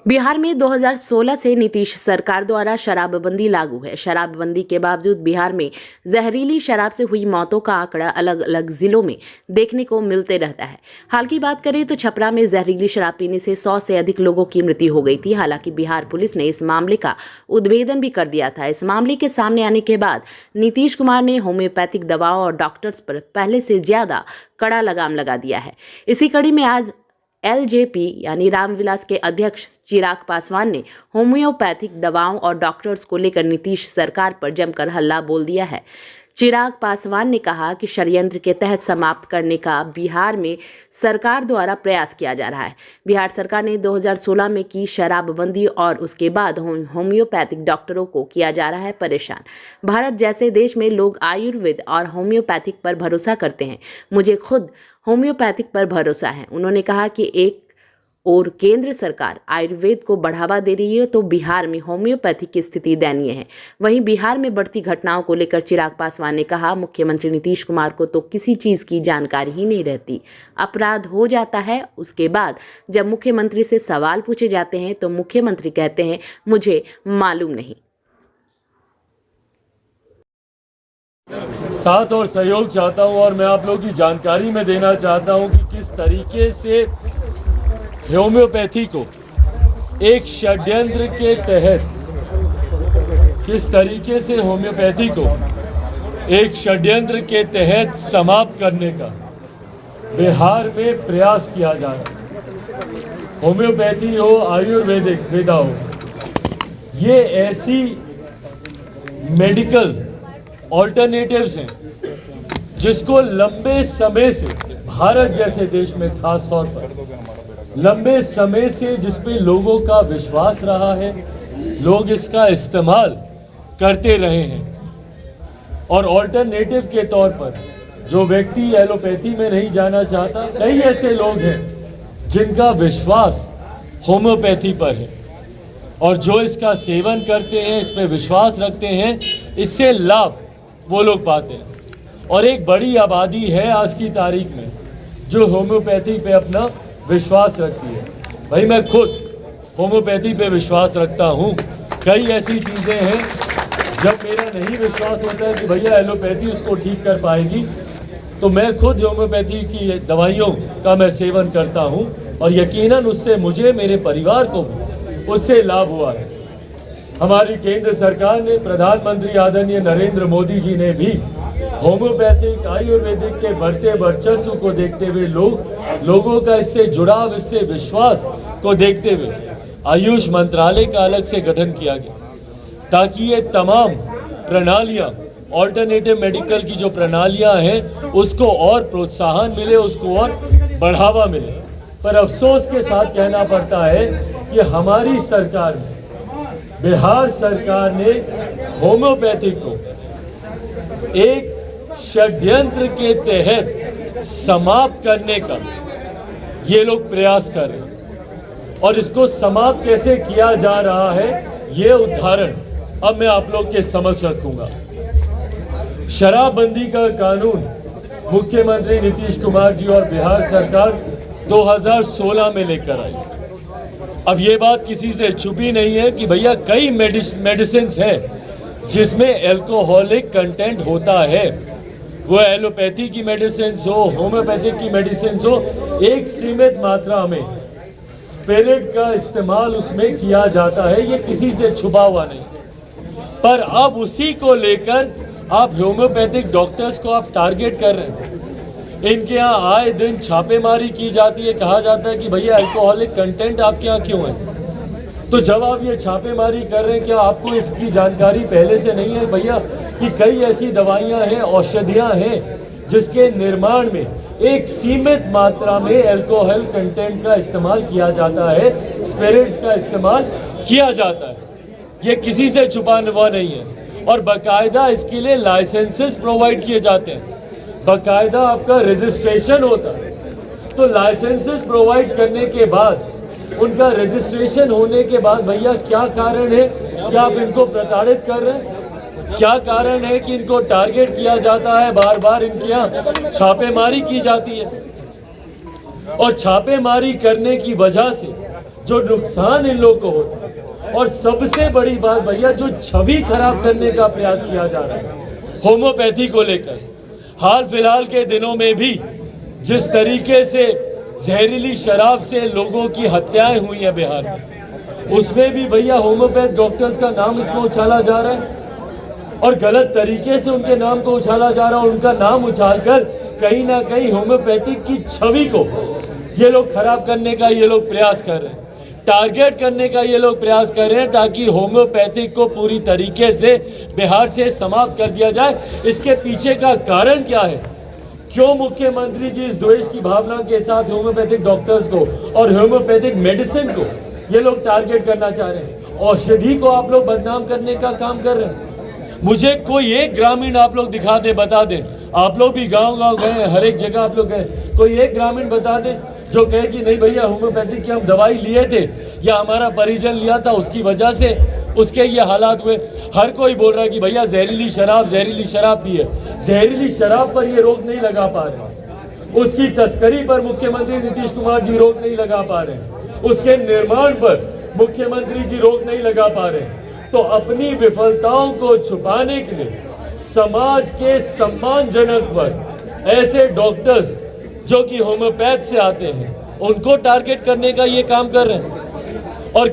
बिहार में 2016 से नीतीश सरकार द्वारा शराबबंदी लागू है। शराबबंदी के बावजूद बिहार में जहरीली शराब से हुई मौतों का आंकड़ा अलग अलग जिलों में देखने को मिलते रहता है। हाल की बात करें तो छपरा में जहरीली शराब पीने से 100 से अधिक लोगों की मृत्यु हो गई थी। हालांकि बिहार पुलिस ने इस मामले का उद्भेदन भी कर दिया था। इस मामले के सामने आने के बाद नीतीश कुमार ने होम्योपैथिक दवाओं और डॉक्टर्स पर पहले से ज्यादा कड़ा लगाम लगा दिया है। इसी कड़ी में आज एलजेपी यानी रामविलास के अध्यक्ष चिराग पासवान ने होम्योपैथिक दवाओं और डॉक्टर्स को लेकर नीतीश सरकार पर जमकर हल्ला बोल दिया है। चिराग पासवान ने कहा कि षड्यंत्र के तहत समाप्त करने का बिहार में सरकार द्वारा प्रयास किया जा रहा है। बिहार सरकार ने 2016 में की शराबबंदी और उसके बाद होम्योपैथिक डॉक्टरों को किया जा रहा है परेशान। भारत जैसे देश में लोग आयुर्वेद और होम्योपैथिक पर भरोसा करते हैं। मुझे खुद होम्योपैथिक पर भरोसा है। उन्होंने कहा कि एक और केंद्र सरकार आयुर्वेद को बढ़ावा दे रही है तो बिहार में होम्योपैथी की स्थिति दयनीय है। वहीं बिहार में बढ़ती घटनाओं को लेकर चिराग पासवान ने कहा, मुख्यमंत्री नीतीश कुमार को तो किसी चीज़ की जानकारी ही नहीं रहती। अपराध हो जाता है, उसके बाद जब मुख्यमंत्री से सवाल पूछे जाते हैं तो मुख्यमंत्री कहते हैं मुझे मालूम नहीं। साथ और सहयोग चाहता हूं और मैं आप लोगों की जानकारी में देना चाहता हूं कि किस तरीके से होम्योपैथी को एक षड्यंत्र के तहत समाप्त करने का बिहार में प्रयास किया जा रहा है। होम्योपैथी हो, आयुर्वेदिक विधा हो, ये ऐसी मेडिकल ऑल्टरनेटिव्स हैं जिसको लंबे समय से भारत जैसे देश में खास तौर पर लंबे समय से जिसपे लोगों का विश्वास रहा है, लोग इसका इस्तेमाल करते रहे हैं। और ऑल्टरनेटिव के तौर पर जो व्यक्ति एलोपैथी में नहीं जाना चाहता, कई ऐसे लोग हैं जिनका विश्वास होम्योपैथी पर है और जो इसका सेवन करते हैं, इस पे विश्वास रखते हैं, इससे लाभ वो लोग पाते हैं। और एक बड़ी आबादी है आज की तारीख में जो होम्योपैथी पे अपना विश्वास रखती है। भाई मैं खुद होम्योपैथी पे विश्वास रखता हूँ। कई ऐसी चीज़ें हैं जब मेरा नहीं विश्वास होता है कि भैया एलोपैथी उसको ठीक कर पाएगी, तो मैं खुद होम्योपैथी की दवाइयों का मैं सेवन करता हूँ और यकीनन उससे मुझे, मेरे परिवार को भी उससे लाभ हुआ है। हमारी केंद्र सरकार ने, प्रधानमंत्री आदरणीय नरेंद्र मोदी जी ने भी होम्योपैथिक आयुर्वेदिक के बढ़ते वर्चस्व को देखते हुए लोगों का इससे जुड़ाव, इससे विश्वास को देखते हुए आयुष मंत्रालय का अलग से गठन किया गया ताकि ये तमाम प्रणालियां, ऑल्टरनेटिव मेडिकल की जो प्रणालियां हैं, उसको और प्रोत्साहन मिले, उसको और बढ़ावा मिले। पर अफसोस के साथ कहना पड़ता है कि हमारी सरकार में, बिहार सरकार ने होम्योपैथी को एक षड्यंत्र के तहत समाप्त करने का ये लोग प्रयास कर रहे हैं। और इसको समाप्त कैसे किया जा रहा है, ये उदाहरण अब मैं आप लोग के समक्ष रखूंगा। शराबबंदी का कानून मुख्यमंत्री नीतीश कुमार जी और बिहार सरकार 2016 में लेकर आई। अब ये बात किसी से छुपी नहीं है कि भैया कई मेडिसिन है जिसमें एल्कोहलिक कंटेंट होता है। वो एलोपैथी की मेडिसिन हो, होम्योपैथिक की मेडिसिन हो, एक सीमित मात्रा में स्पिरिट का इस्तेमाल उसमें किया जाता है, ये किसी से छुपा हुआ नहीं। पर अब उसी को लेकर आप होम्योपैथिक डॉक्टर्स को आप टारगेट कर रहे हैं। इनके यहाँ आए दिन छापेमारी की जाती है, कहा जाता है कि भैया अल्कोहलिक कंटेंट आपके यहाँ क्यों है। तो जब आप ये छापेमारी कर रहे हैं, क्या आपको इसकी जानकारी पहले से नहीं है भैया कि कई ऐसी दवाइयाँ हैं, औषधियाँ हैं जिसके निर्माण में एक सीमित मात्रा में अल्कोहल कंटेंट का इस्तेमाल किया जाता है, स्पिरिट्स का इस्तेमाल किया जाता है। ये किसी से छुपाने वाला नहीं है। और बाकायदा इसके लिए लाइसेंसेस प्रोवाइड किए जाते हैं, बाकायदा आपका रजिस्ट्रेशन होता है। तो लाइसेंसेस प्रोवाइड करने के बाद, उनका रजिस्ट्रेशन होने के बाद भैया क्या कारण है, क्या आप इनको प्रताड़ित कर रहे हैं? क्या कारण है कि इनको टारगेट किया जाता है, बार बार इनके यहाँ छापेमारी की जाती है? और छापेमारी करने की वजह से जो नुकसान इन लोगों को होता है। और सबसे बड़ी बात भैया, जो छवि खराब करने का प्रयास किया जा रहा है होम्योपैथी को लेकर, हाल फिलहाल के दिनों में भी जिस तरीके से जहरीली शराब से लोगों की हत्याएं हुई हैं बिहार में, उसमें भी भैया होम्योपैथ डॉक्टर्स का नाम इसमें उछाला जा रहा है और गलत तरीके से उनके नाम को उछाला जा रहा है। उनका नाम उछालकर कहीं ना कहीं होम्योपैथिक की छवि को ये लोग खराब करने का ये लोग प्रयास कर रहे हैं, टारगेट करने का ये लोग प्रयास कर रहे हैं, ताकि होम्योपैथिक को पूरी तरीके से बिहार से समाप्त कर दिया जाए। इसके पीछे का कारण क्या है? क्यों मुख्यमंत्री जी इस द्वेष की भावना के साथ होम्योपैथिक डॉक्टर्स को और होम्योपैथिक मेडिसिन को ये लोग टारगेट करना चाह रहे हैं? औषधि को आप लोग बदनाम करने का काम कर रहे हैं। मुझे कोई एक ग्रामीण आप लोग दिखा दे, बता दें, आप लोग भी गांव-गांव गए, हर एक जगह आप लोग गए, कोई एक ग्रामीण बता दें जो कहे कि नहीं भैया होम्योपैथिक की हम दवाई लिए थे या हमारा परिजन लिया था, उसकी वजह से उसके ये हालात हुए। हर कोई बोल रहा है कि भैया जहरीली शराब पी है। जहरीली शराब पर ये रोक नहीं लगा पा रहे, उसकी तस्करी पर मुख्यमंत्री नीतीश कुमार जी रोक नहीं लगा पा रहे, उसके निर्माण पर मुख्यमंत्री जी रोक नहीं लगा पा रहे। तो अपनी विफलताओं को छुपाने के लिए समाज के सम्मानजनक वर्ग, ऐसे डॉक्टर्स जो कि होम्योपैथ से आते हैं, उनको टारगेट करने का ये काम कर रहे हैं। और